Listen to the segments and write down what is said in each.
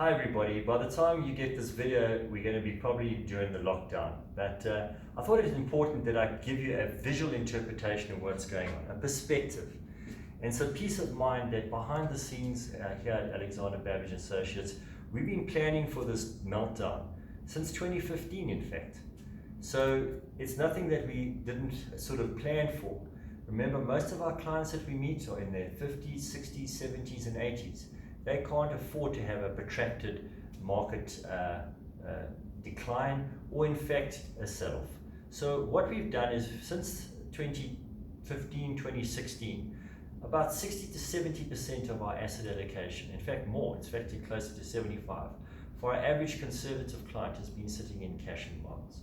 Hi everybody, by the time you get this video we're going to be probably during the lockdown, but I thought it was important that I give you a visual interpretation of what's going on, a perspective, and so peace of mind that behind the scenes here at Alexander Babich Associates we've been planning for this meltdown since 2015 in fact. So it's nothing that we didn't sort of plan for. Remember, most of our clients that we meet are in their 50s, 60s, 70s and 80s. They can't afford to have a protracted market decline or in fact a sell-off. So what we've done is since 2015, 2016, about 60 to 70% of our asset allocation, in fact more, it's actually closer to 75, for our average conservative client has been sitting in cash and bonds.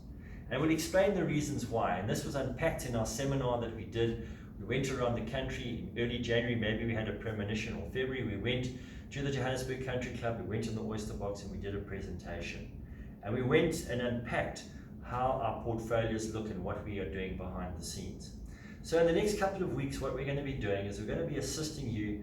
And we'll explain the reasons why, and this was unpacked in our seminar that we did. We went around the country in early January, maybe we had a premonition, or February, we went to the Johannesburg Country Club, we went in the Oyster Box and we did a presentation. And we went and unpacked how our portfolios look and what we are doing behind the scenes. So in the next couple of weeks, what we're going to be doing is we're going to be assisting you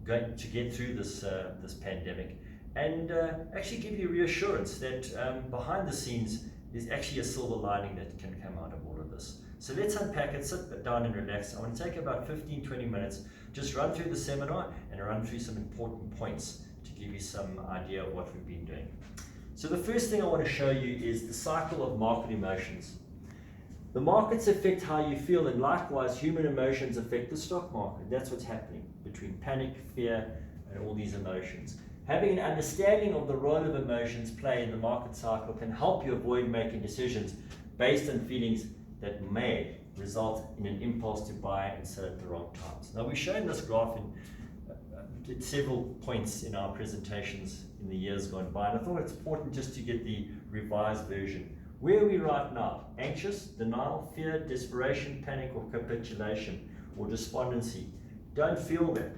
going to get through this, this pandemic and actually give you reassurance that behind the scenes there's actually a silver lining that can come out of all of this. So let's unpack it, sit down and relax. I want to take about 15-20 minutes, just run through the seminar and run through some important points to give you some idea of what we've been doing. So the first thing I want to show you is the cycle of market emotions. The markets affect how you feel, and likewise human emotions affect the stock market. That's what's happening between panic, fear and all these emotions. Having an understanding of the role of emotions play in the market cycle can help you avoid making decisions based on feelings that may result in an impulse to buy and sell at the wrong times. Now we've shown this graph at several points in our presentations in the years gone by, and I thought it's important just to get the revised version. Where are we right now? Anxious, denial, fear, desperation, panic or capitulation or despondency? Don't feel that.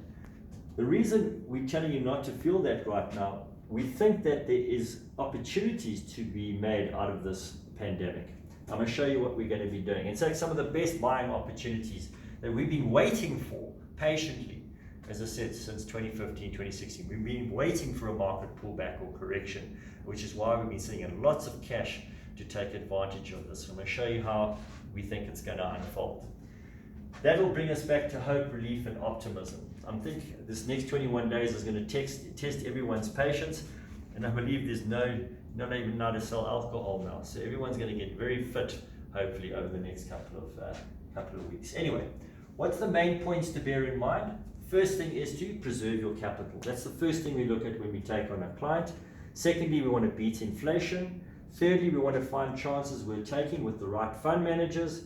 The reason we're telling you not to feel that right now, we think that there is opportunities to be made out of this pandemic. I'm going to show you what we're going to be doing. It's like some of the best buying opportunities that we've been waiting for patiently, as I said, since 2015, 2016. We've been waiting for a market pullback or correction, which is why we've been sitting in lots of cash to take advantage of this. I'm going to show you how we think it's going to unfold. That'll bring us back to hope, relief and optimism. I think this next 21 days is going to test everyone's patience, and I believe there's not even now to sell alcohol now, so everyone's going to get very fit hopefully over the next couple of weeks. Anyway, what's the main points to bear in mind? First thing is to preserve your capital. That's the first thing we look at when we take on a client. Secondly, we want to beat inflation. Thirdly, we want to find chances we're taking with the right fund managers.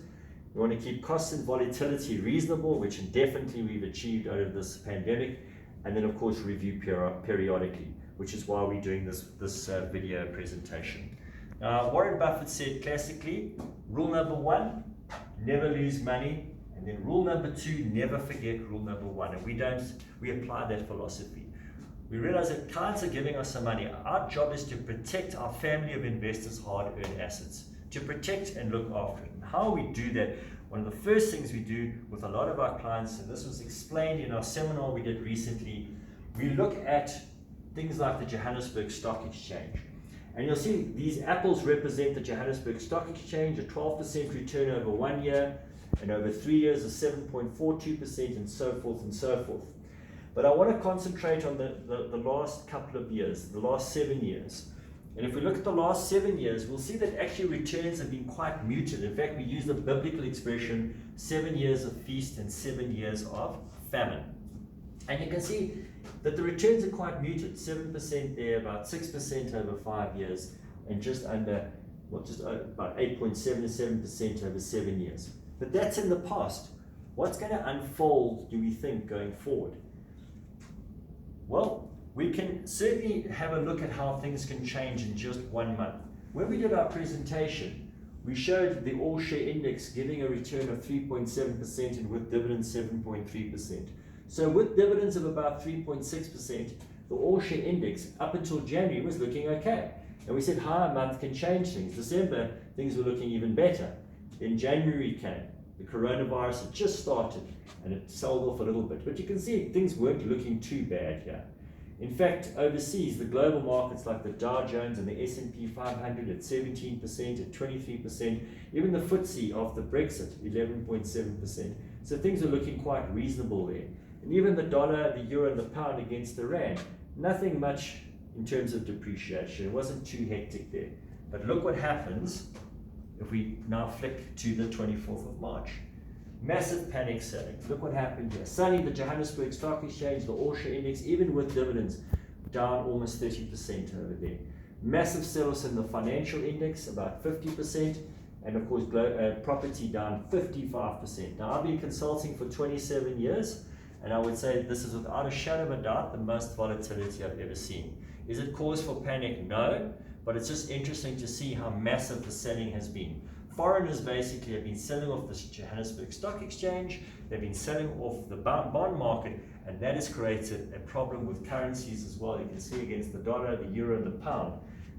We want to keep costs and volatility reasonable, which definitely we've achieved out of this pandemic. And then of course review periodically, which is why we're doing this video presentation. Warren Buffett said classically, rule number one, never lose money. And then rule number two, never forget rule number one. And we apply that philosophy. We realize that clients are giving us some money. Our job is to protect our family of investors' hard-earned assets, to protect and look after it. And how we do that, one of the first things we do with a lot of our clients, and this was explained in our seminar we did recently, we look at things like the Johannesburg Stock Exchange. And you'll see these apples represent the Johannesburg Stock Exchange, a 12% return over 1 year, and over 3 years a 7.42%, and so forth and so forth. But I want to concentrate on the last couple of years, the last 7 years. And if we look at the last 7 years, we'll see that actually returns have been quite muted. In fact, we use the biblical expression, 7 years of feast and 7 years of famine. And you can see that the returns are quite muted, 7% there, about 6% over 5 years, and just under, well, just about 8.77% over 7 years. But that's in the past. What's going to unfold, do we think, going forward? Well, we can certainly have a look at how things can change in just 1 month. When we did our presentation, we showed the all-share index giving a return of 3.7% and with dividends 7.3%. So with dividends of about 3.6%, the all-share index up until January was looking okay. And we said, a month can change things. December, things were looking even better. Then January came. The coronavirus had just started and it sold off a little bit. But you can see things weren't looking too bad here. In fact, overseas, the global markets like the Dow Jones and the S&P 500 at 17%, at 23%, even the FTSE after Brexit, 11.7%. So things are looking quite reasonable there. And even the dollar, the euro, and the pound against the rand, nothing much in terms of depreciation. It wasn't too hectic there. But look what happens if we now flick to the 24th of March. Massive panic selling. Look what happened here. Suddenly the Johannesburg Stock Exchange, the All-Share Index, even with dividends, down almost 30% over there. Massive sell-offs in the financial index, about 50%, and of course property down 55%. Now I've been consulting for 27 years, and I would say this is without a shadow of a doubt the most volatility I've ever seen. Is it cause for panic? No, but it's just interesting to see how massive the selling has been. Foreigners basically have been selling off the Johannesburg Stock Exchange, they've been selling off the bond market, and that has created a problem with currencies as well. You can see against the dollar, the euro, and the pound,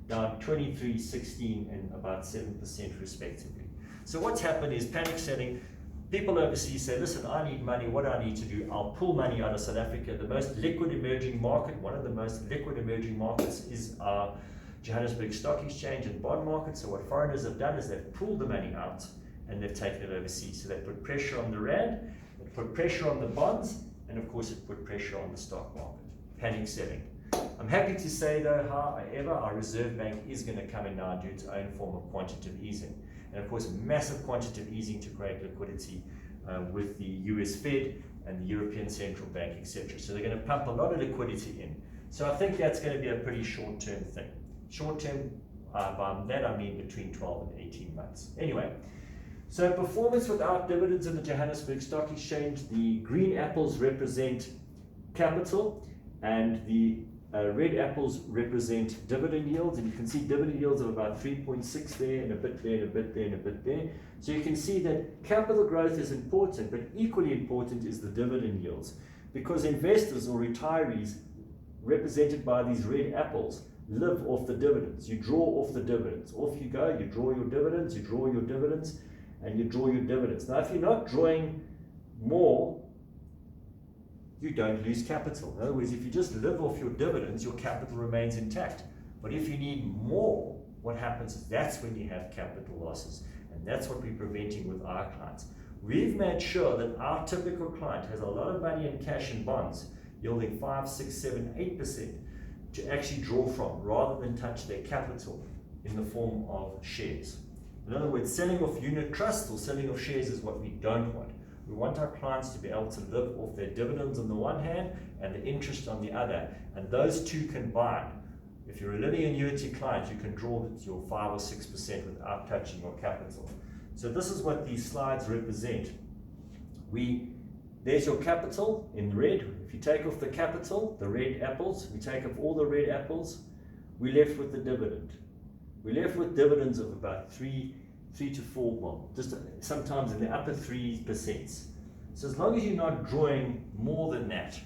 down 23, 16, and about 7% respectively. So what's happened is panic selling. People overseas say, listen, I need money, what do I need to do? I'll pull money out of South Africa. The most liquid emerging market, one of the most liquid emerging markets is our Johannesburg Stock Exchange and bond market. So what foreigners have done is they've pulled the money out and they've taken it overseas. So they put pressure on the rand, it put pressure on the bonds, and of course it put pressure on the stock market. Panic selling. I'm happy to say though, however, our Reserve Bank is going to come in now and do its own form of quantitative easing. And of course, massive quantitative easing to create liquidity with the US Fed and the European Central Bank, etc. So they're going to pump a lot of liquidity in. So I think that's going to be a pretty short-term thing. Short-term, by that I mean between 12 and 18 months. Anyway, so performance without dividends in the Johannesburg Stock Exchange, the green apples represent capital and the red apples represent dividend yields, and you can see dividend yields of about 3.6 there, and a bit there, and a bit there, and a bit there. So you can see that capital growth is important, but equally important is the dividend yields, because investors or retirees represented by these red apples live off the dividends. You draw off the dividends. Off you go, you draw your dividends, you draw your dividends, and you draw your dividends. Now, if you're not drawing more, you don't lose capital. In other words, if you just live off your dividends, your capital remains intact. But if you need more, what happens is that's when you have capital losses. And that's what we're preventing with our clients. We've made sure that our typical client has a lot of money in cash and bonds, yielding 5, 6, 7, 8%, to actually draw from, rather than touch their capital in the form of shares. In other words, selling off unit trusts or selling off shares is what we don't want. We want our clients to be able to live off their dividends on the one hand and the interest on the other. And those two combined, if you're a living annuity client, you can draw your 5 or 6% without touching your capital. So this is what these slides represent. There's your capital in red. If you take off the capital, the red apples, we take off all the red apples, we're left with the dividend. We're left with dividends of about 3 to 4, well, just sometimes in the upper 3%. So as long as you're not drawing more than that,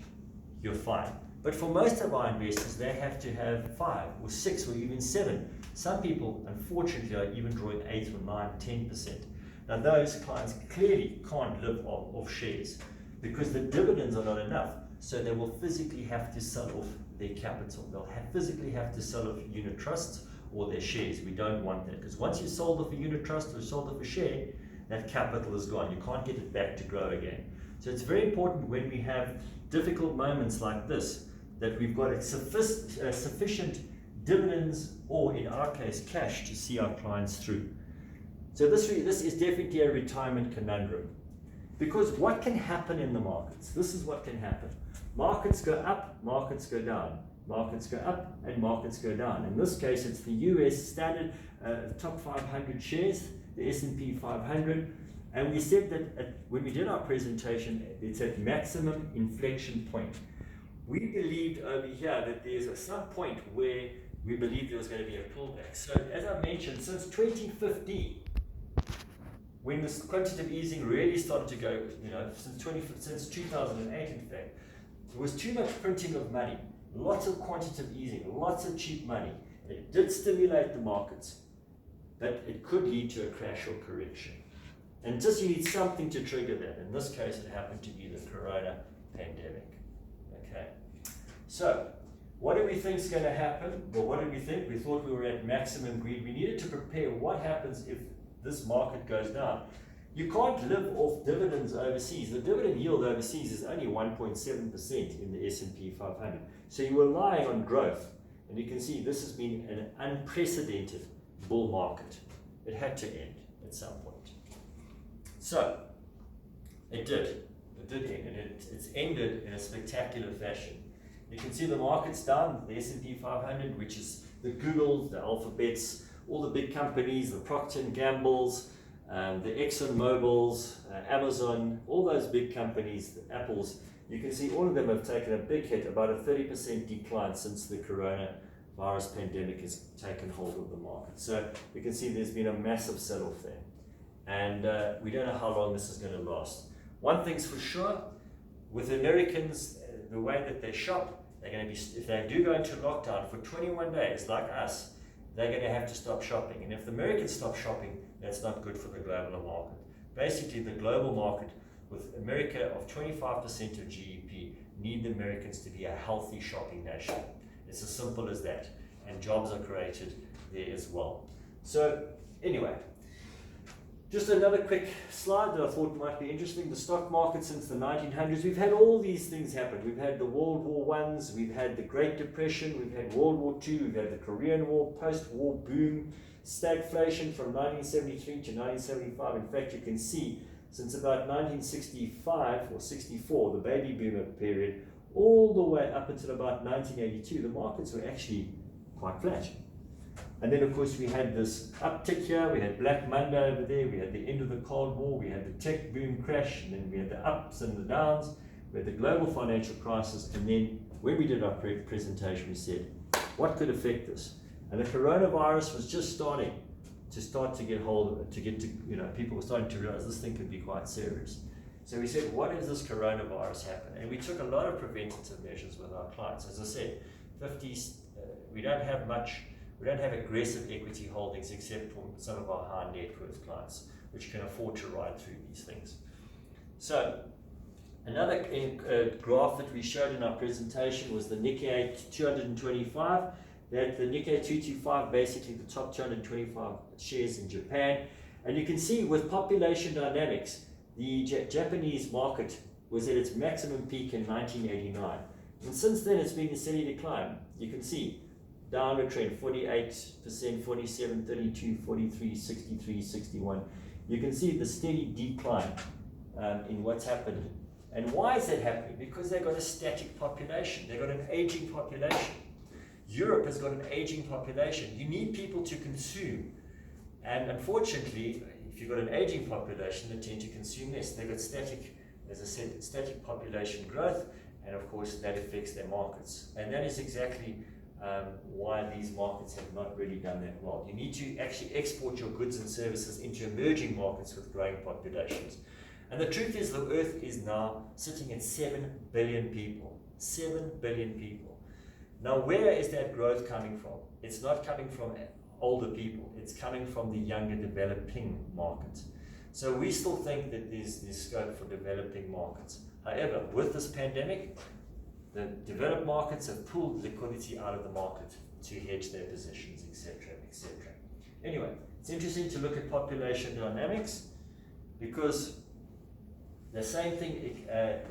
you're fine. But for most of our investors, they have to have 5 or 6 or even 7. Some people, unfortunately, are even drawing 8 or 9, 10%. Now those clients clearly can't live off shares because the dividends are not enough. So they will physically have to sell off their capital. They'll physically have to sell off unit trusts or their shares. We don't want that, because once you sold off a unit trust or sold off a share, that capital is gone. You can't get it back to grow again. So it's very important when we have difficult moments like this that we've got sufficient dividends, or in our case cash, to see our clients through. So this is definitely a retirement conundrum, because what can happen in the markets? This is what can happen. Markets go up, markets go down. Markets go up and markets go down. In this case, it's the US standard top 500 shares, the S&P 500. And we said that when we did our presentation, it's at maximum inflection point. We believed over here that there's some point where we believed there was going to be a pullback. So as I mentioned, since 2015, when this quantitative easing really started to go, since 2008 in fact, there was too much printing of money. Lots of quantitative easing, lots of cheap money. It did stimulate the markets, but it could lead to a crash or correction. And just you need something to trigger that. In this case, it happened to be the corona pandemic. Okay. So What do we think is going to happen? Well, what did we think? We thought we were at maximum greed. We needed to prepare what happens if this market goes down. You can't live off dividends overseas. The dividend yield overseas is only 1.7% in the S&P 500. So you're relying on growth. And you can see this has been an unprecedented bull market. It had to end at some point. So it did. It did end, and it's ended in a spectacular fashion. You can see the market's down, the S&P 500, which is the Googles, the Alphabets, all the big companies, the Procter & Gamble's, the Exxon Mobil's, Amazon, all those big companies, the Apple's. You can see all of them have taken a big hit, about a 30% decline since the coronavirus pandemic has taken hold of the market. So you can see there's been a massive sell-off there. And we don't know how long this is going to last. One thing's for sure, with Americans, the way that they shop, they're going to be, if they do go into lockdown for 21 days, like us, they're going to have to stop shopping. And if the Americans stop shopping, that's not good for the global market. Basically, the global market, with America of 25% of GDP, need the Americans to be a healthy shopping nation. It's as simple as that. And jobs are created there as well. So, anyway, just another quick slide that I thought might be interesting. The stock market since the 1900s, we've had all these things happen. We've had the World War I's, we've had the Great Depression, we've had World War II, we've had the Korean War, post-war boom, stagflation from 1973 to 1975. In fact, you can see since about 1965 or 64, the baby boomer period, all the way up until about 1982, the markets were actually quite flat. And then, of course, we had this uptick here, we had Black Monday over there, we had the end of the Cold War, we had the tech boom crash, and then we had the ups and the downs, we had the global financial crisis, and then when we did our presentation, we said, what could affect this? And the coronavirus was just starting to get hold of it, people were starting to realize this thing could be quite serious. So we said, what if this coronavirus happen? And we took a lot of preventative measures with our clients. As I said, we don't have aggressive equity holdings except for some of our high net worth clients, which can afford to ride through these things. So another graph that we showed in our presentation was the Nikkei 225. That the Nikkei 225, basically the top 225 shares in Japan. And you can see with population dynamics, the Japanese market was at its maximum peak in 1989. And since then, it's been a steady decline. You can see downward trend, 48%, 47, 32, 43, 63, 61. You can see the steady decline in what's happened. And why is that happening? Because they've got a static population. They've got an aging population. Europe has got an aging population. You need people to consume. And unfortunately, if you've got an aging population, they tend to consume less. They've got static, as I said, static population growth, and of course that affects their markets. And that is exactly why these markets have not really done that well. You need to actually export your goods and services into emerging markets with growing populations. And the truth is, the Earth is now sitting at 7 billion people. 7 billion people. Now, where is that growth coming from? It's not coming from older people. It's coming from the younger developing markets. So we still think that there's scope for developing markets. However, with this pandemic, the developed markets have pulled liquidity out of the market to hedge their positions, etc., etc. Anyway, it's interesting to look at population dynamics because the same thing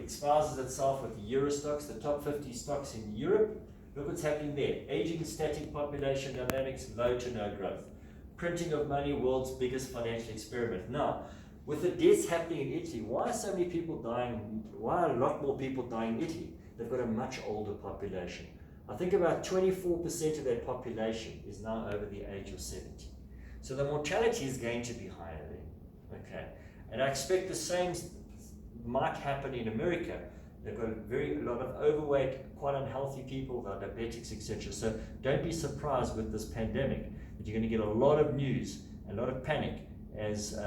espouses itself with the Euro stocks, the top 50 stocks in Europe. Look what's happening there. Aging, static population dynamics, low to no growth. Printing of money, world's biggest financial experiment. Now, with the deaths happening in Italy, why are so many people dying? Why are a lot more people dying in Italy? They've got a much older population. I think about 24% of that population is now over the age of 70. So the mortality is going to be higher there. Okay. And I expect the same might happen in America. They've got a lot of overweight, quite unhealthy people, they're diabetics, etc. So don't be surprised with this pandemic that you're going to get a lot of news, a lot of panic as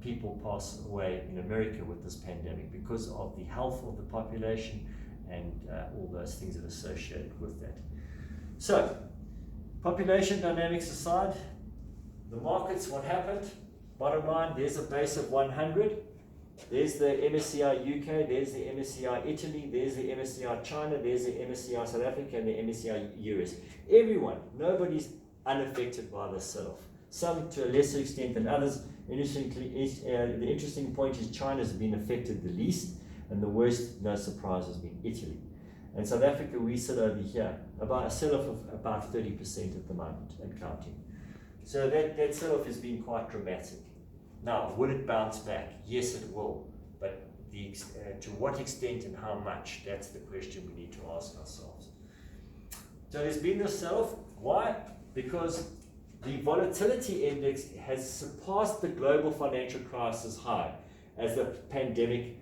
people pass away in America with this pandemic because of the health of the population and all those things that are associated with that. So, population dynamics aside, the markets, what happened? Bottom line, there's a base of 100. There's the MSCI UK, there's the MSCI Italy, there's the MSCI China, there's the MSCI South Africa, and the MSCI US. Everyone, nobody's unaffected by this sell-off. Some to a lesser extent than others. Interestingly, the interesting point is China's been affected the least, and the worst, no surprise, has been Italy. And South Africa, we sit over here, about a sell-off of about 30% at the moment and counting. So that sell-off has been quite dramatic. Now, will it bounce back? Yes, it will. But to what extent and how much, that's the question we need to ask ourselves. So there's been this sell-off. Why? Because the volatility index has surpassed the global financial crisis high as the pandemic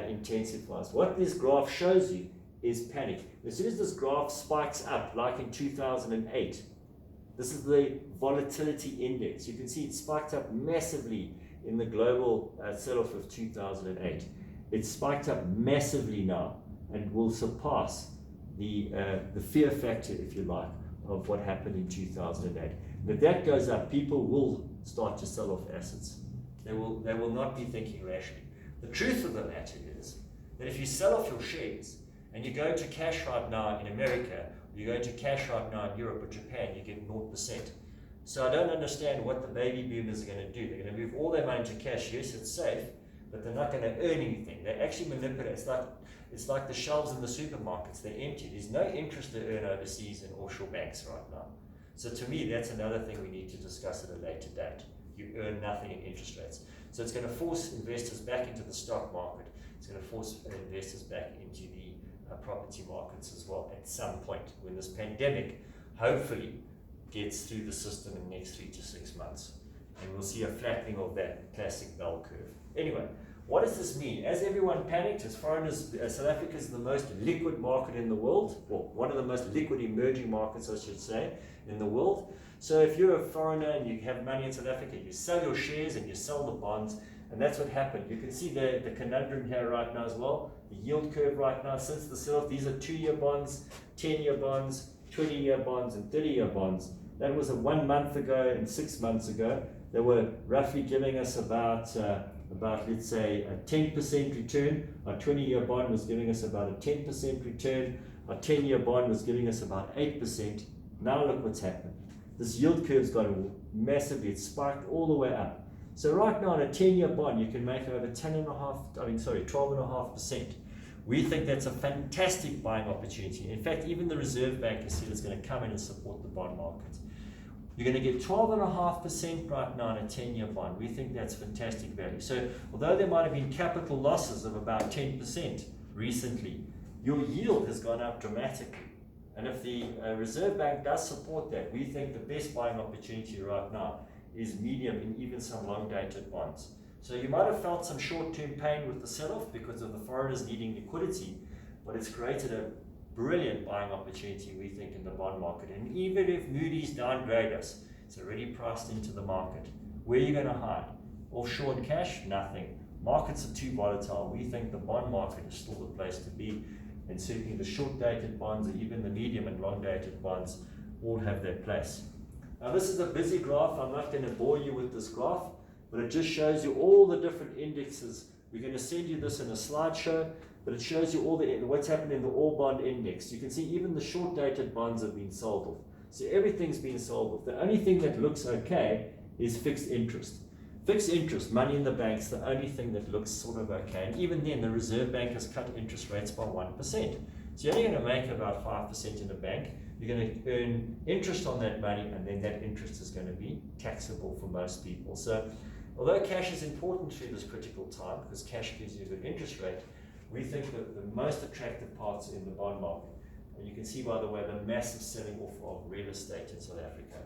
intensifies. What this graph shows you is panic. As soon as this graph spikes up, like in 2008, this is the volatility index. You can see it spiked up massively in the global sell-off of 2008. It's spiked up massively now and will surpass the fear factor, if you like, of what happened in 2008. If that goes up, people will start to sell off assets. They will not be thinking rationally. The truth of the matter is that if you sell off your shares and you go to cash right now in America, or you go into cash right now in Europe or Japan, you get 0%. So I don't understand what the baby boomers are going to do. They're going to move all their money to cash. Yes, it's safe, but they're not going to earn anything. They actually manipulate. It's like the shelves in the supermarkets. They're empty. There's no interest to earn overseas in offshore banks right now. So to me, that's another thing we need to discuss at a later date. You earn nothing in interest rates. So it's going to force investors back into the stock market. It's going to force investors back into the property markets as well at some point when this pandemic hopefully gets through the system in the next 3 to 6 months. And we'll see a flattening of that classic bell curve. Anyway, what does this mean? As everyone panicked, as foreigners, South Africa is the most liquid market in the world, or one of the most liquid emerging markets, I should say, in the world. So if you're a foreigner and you have money in South Africa, you sell your shares and you sell the bonds, and that's what happened. You can see the conundrum here right now as well. The yield curve right now, since the sell-off, these are 2-year bonds, 10-year bonds, 20-year bonds, and 30-year bonds. That was 1 month ago and 6 months ago. They were roughly giving us about let's say a 10% return. Our 20-year bond was giving us about a 10% return. Our 10-year bond was giving us about 8%. Now look what's happened. This yield curve's gone massively. It's spiked all the way up. So right now on a 10-year bond, you can make over 12.5%. We think that's a fantastic buying opportunity. In fact, even the Reserve Bank has said it's going to come in and support the bond market. You're going to get 12.5% right now on a 10-year bond. We think that's fantastic value. So although there might have been capital losses of about 10% recently, your yield has gone up dramatically. And if the Reserve Bank does support that, we think the best buying opportunity right now is medium and even some long-dated bonds. So you might have felt some short-term pain with the sell-off because of the foreigners needing liquidity, but it's created a brilliant buying opportunity, we think, in the bond market. And even if Moody's downgrade us, it's already priced into the market. Where are you going to hide? Offshore and cash? Nothing. Markets are too volatile. We think the bond market is still the place to be, and certainly the short-dated bonds or even the medium and long-dated bonds all have their place. Now this is a busy graph. I'm not going to bore you with this graph, but it just shows you all the different indexes. We're going to send you this in a slideshow, but it shows you all what's happened in the all bond index. You can see even the short dated bonds have been sold off. So everything's been sold off. The only thing that looks okay is fixed interest. Fixed interest, money in the bank's the only thing that looks sort of okay. And even then, the Reserve Bank has cut interest rates by 1%. So you're only going to make about 5% in the bank. You're going to earn interest on that money, and then that interest is going to be taxable for most people. So although cash is important through this critical time, because cash gives you a good interest rate, we think that the most attractive parts in the bond market, and you can see, by the way, the massive selling off of real estate in South Africa.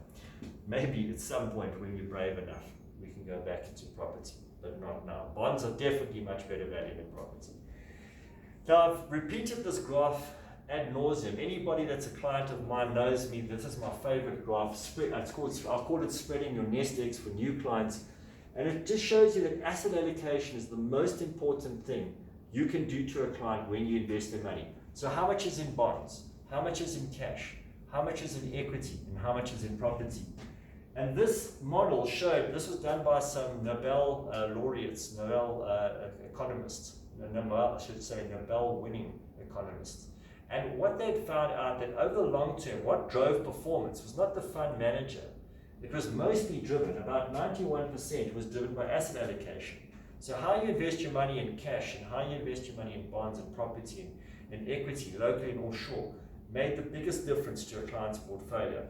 Maybe at some point when you're brave enough, we can go back into property, but not now. Bonds are definitely much better value than property. Now, I've repeated this graph ad nauseum. Anybody that's a client of mine knows me. This is my favorite graph. I call it spreading your nest eggs for new clients. And it just shows you that asset allocation is the most important thing you can do to a client when you invest their money. So how much is in bonds? How much is in cash? How much is in equity? And how much is in property? And this model showed, this was done by some Nobel laureates, Nobel economists, Nobel, I should say Nobel winning economists. And what they'd found out that over the long term, what drove performance was not the fund manager. It was mostly driven, about 91% was driven by asset allocation. So how you invest your money in cash and how you invest your money in bonds and property and equity, locally and offshore, made the biggest difference to a client's portfolio.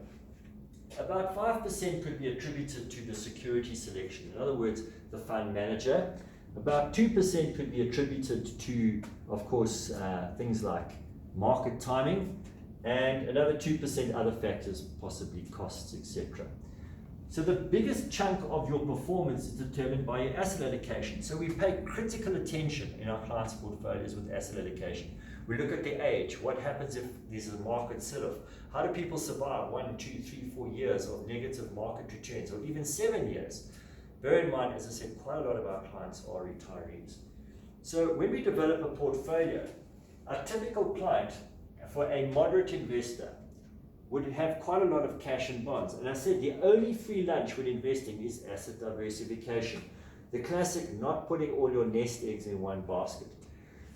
About 5% could be attributed to the security selection. In other words, the fund manager. About 2% could be attributed to, of course, things like market timing, and another 2% other factors, possibly costs, etc. So the biggest chunk of your performance is determined by your asset allocation. So we pay critical attention in our clients' portfolios with asset allocation. We look at their age. What happens if there's a market sell-off? How do people survive 1, 2, 3, 4 years of negative market returns, or even 7 years? Bear in mind, as I said, quite a lot of our clients are retirees. So when we develop a portfolio, a typical client for a moderate investor would have quite a lot of cash and bonds. And I said the only free lunch when investing is asset diversification. The classic, not putting all your nest eggs in one basket.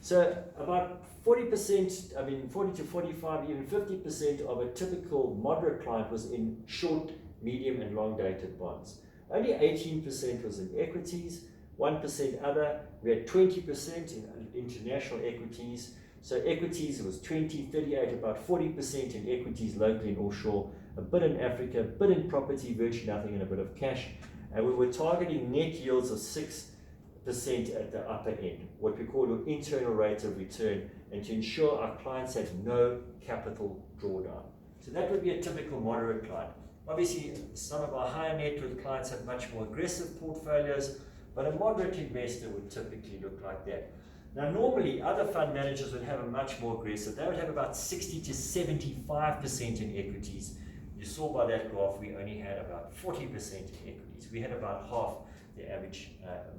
So about 40%, 40 to 45, even 50% of a typical moderate client was in short, medium and long dated bonds. Only 18% was in equities, 1% other. We had 20% in international equities. So equities was 20, 38, about 40% in equities locally and offshore, a bit in Africa, a bit in property, virtually nothing, and a bit of cash. And we were targeting net yields of 6% at the upper end, what we call your internal rate of return, and to ensure our clients had no capital drawdown. So that would be a typical moderate client. Obviously, some of our higher net worth clients have much more aggressive portfolios, but a moderate investor would typically look like that. Now, normally, other fund managers would have a much more aggressive. They would have about 60 to 75% in equities. You saw by that graph, we only had about 40% in equities. We had about half the average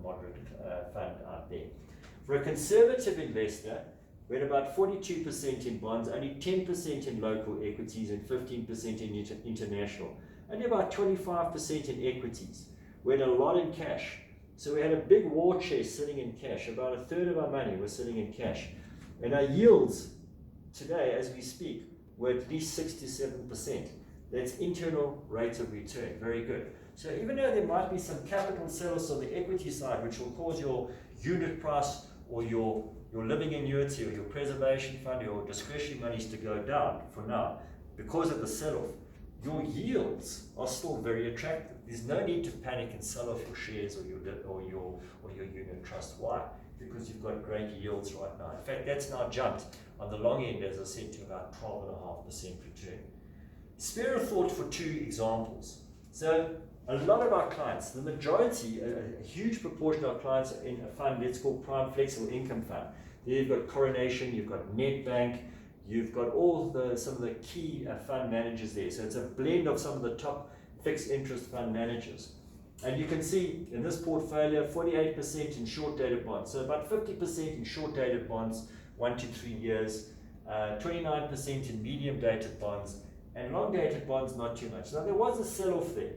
moderate fund out there. For a conservative investor, we had about 42% in bonds, only 10% in local equities, and 15% in international. Only about 25% in equities. We had a lot in cash. So we had a big war chest sitting in cash. About a third of our money was sitting in cash. And our yields today, as we speak, were at least 6 to 7%. That's internal rate of return. Very good. So even though there might be some capital sales on the equity side, which will cause your unit price or your living annuity or your preservation fund, your discretionary monies to go down for now, because of the sell-off, your yields are still very attractive. There's no need to panic and sell off your shares or your unit trust. Why? Because you've got great yields right now. In fact, that's now jumped on the long end, as I said, to about 12.5% return. Spare a thought for 2 examples. So a lot of our clients, the majority, a huge proportion of our clients are in a fund let's call Prime Flexible Income Fund. There you've got Coronation, you've got Nedbank, you've got some of the key fund managers there. So it's a blend of some of the top fixed interest fund managers. And you can see in this portfolio, 48% in short dated bonds. So about 50% in short dated bonds, 1 to 3 years, 29% in medium dated bonds, and long dated bonds not too much. Now there was a sell-off there.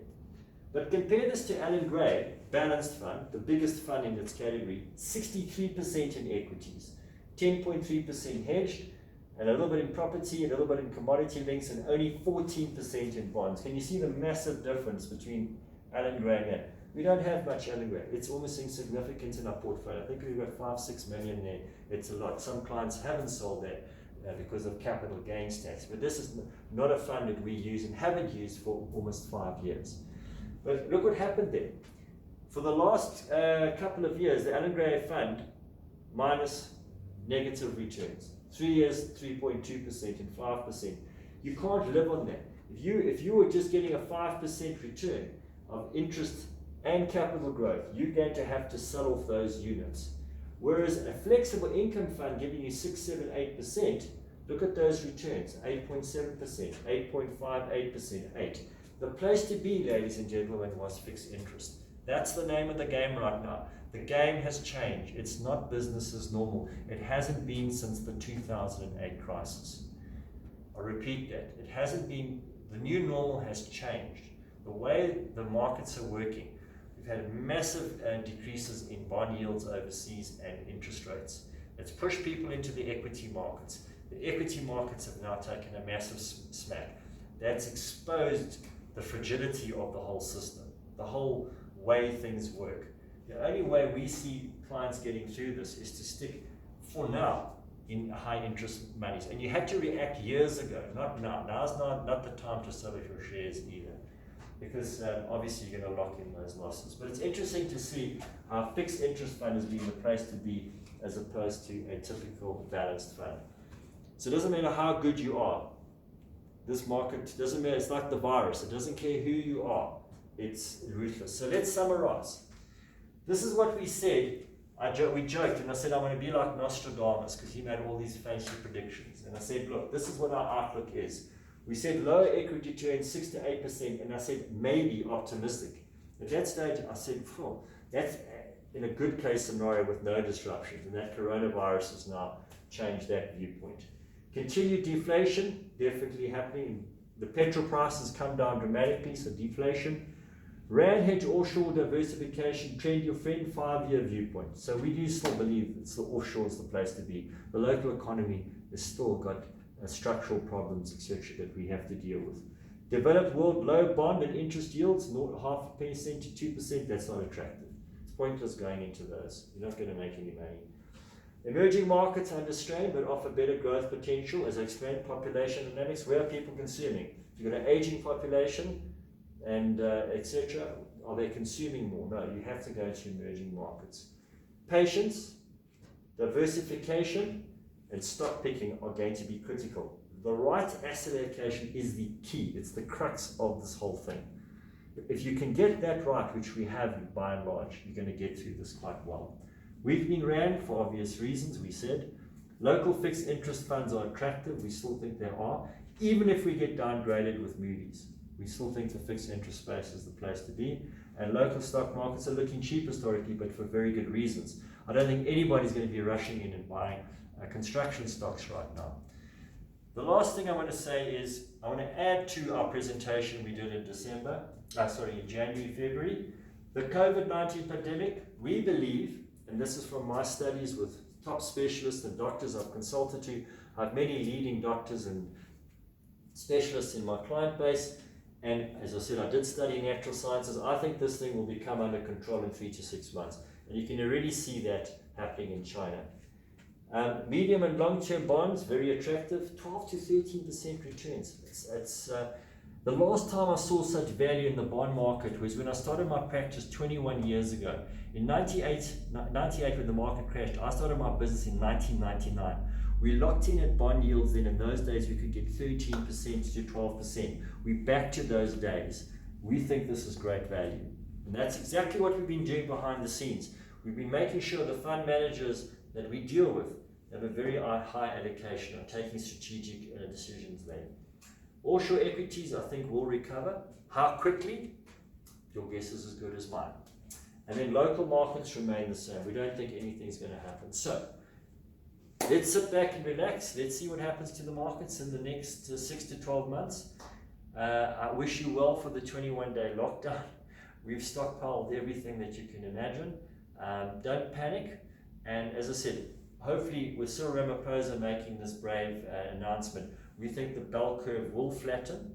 But compare this to Allan Gray, balanced fund, the biggest fund in its category, 63% in equities, 10.3% hedged, and a little bit in property, a little bit in commodity links, and only 14% in bonds. Can you see the massive difference between Allan Gray and that? We don't have much Allan Gray. It's almost insignificant in our portfolio. I think we've got 5-6 million there. It's a lot. Some clients haven't sold that because of capital gains tax. But this is not a fund that we use and haven't used for almost 5 years. But look what happened there. For the last couple of years, the Allan Gray fund minus negative returns. 3 years, 3.2% and 5%. You can't live on that. If you were just getting a 5% return of interest and capital growth, you're going to have to sell off those units. Whereas a flexible income fund giving you 6, 7, 8%, look at those returns, 8.7%, 8.5, 8%, 8. The place to be, ladies and gentlemen, was fixed interest. That's the name of the game right now. The game has changed. It's not business as normal. It hasn't been since the 2008 crisis. I repeat that. It hasn't been. The new normal has changed. the way the markets are working, we've had massive decreases in bond yields overseas and interest rates. It's pushed people into the equity markets. The equity markets have now taken a massive smack. That's exposed the fragility of the whole system, the whole way things work. The only way we see clients getting through this is to stick, for now, in high interest monies. And you had to react years ago, not now. Now's not the time to sell off your shares either, because obviously you're going to lock in those losses. But it's interesting to see how fixed interest fund has been the place to be as opposed to a typical balanced fund. So it doesn't matter how good you are. This market doesn't matter. It's like the virus. It doesn't care who you are. It's ruthless. So let's summarize. This is what we said. We joked and I said, I'm going to be like Nostradamus because he made all these fancy predictions. And I said, look, this is what our outlook is. We said lower equity returns 6 to 8%, and I said maybe optimistic. At that stage, I said, that's in a good case scenario with no disruptions, and that coronavirus has now changed that viewpoint. Continued deflation, definitely happening. The petrol prices come down dramatically, so deflation. Rand hedge offshore diversification, trend your friend, 5-year viewpoint. So we do still believe it's the offshore is the place to be. The local economy has still got structural problems, etc., that we have to deal with. Developed world low bond and interest yields, 0.5% to 2%, that's not attractive. It's pointless going into those. You're not going to make any money. Emerging markets under strain but offer better growth potential. As I explained, population dynamics, where are people consuming? If you've got an aging population and etc., are they consuming more? No, you have to go to emerging markets. Patience, diversification, and stock picking are going to be critical. The right asset allocation is the key. It's the crux of this whole thing. If you can get that right, which we have by and large, you're going to get through this quite well. Weakening rand for obvious reasons, we said. Local fixed interest funds are attractive. We still think they are. Even if we get downgraded with Moody's, we still think the fixed interest space is the place to be. And local stock markets are looking cheap historically, but for very good reasons. I don't think anybody's going to be rushing in and buying construction stocks right now. The last thing I want to say is I want to add to our presentation we did in in January, February. The COVID-19 pandemic, we believe, and this is from my studies with top specialists and doctors I've consulted to. I have many leading doctors and specialists in my client base. And as I said, I did study natural sciences. I think this thing will become under control in 3 to 6 months. And you can already see that happening in China. Medium and long-term bonds, very attractive, 12 to 13% returns. It's the last time I saw such value in the bond market was when I started my practice 21 years ago. In 98 when the market crashed, I started my business in 1999. We locked in at bond yields then. In those days we could get 13% to 12%. We're back to those days. We think this is great value. And that's exactly what we've been doing behind the scenes. We've been making sure the fund managers that we deal with have a very high allocation, are taking strategic decisions there. Offshore equities, I think, will recover. How quickly? Your guess is as good as mine. And then local markets remain the same. We don't think anything's going to happen. So let's sit back and relax. Let's see what happens to the markets in the next 6 to 12 months. I wish you well for the 21-day lockdown. We've stockpiled everything that you can imagine. Don't panic. And as I said, hopefully with Cyril Ramaphosa making this brave announcement, we think the bell curve will flatten.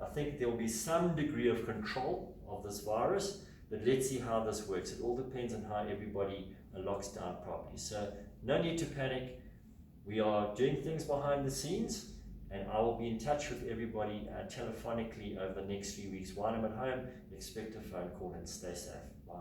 I think there will be some degree of control of this virus, but let's see how this works. It all depends on how everybody locks down properly. So no need to panic. We are doing things behind the scenes, and I will be in touch with everybody telephonically over the next few weeks. While I'm at home, expect a phone call and stay safe. Bye.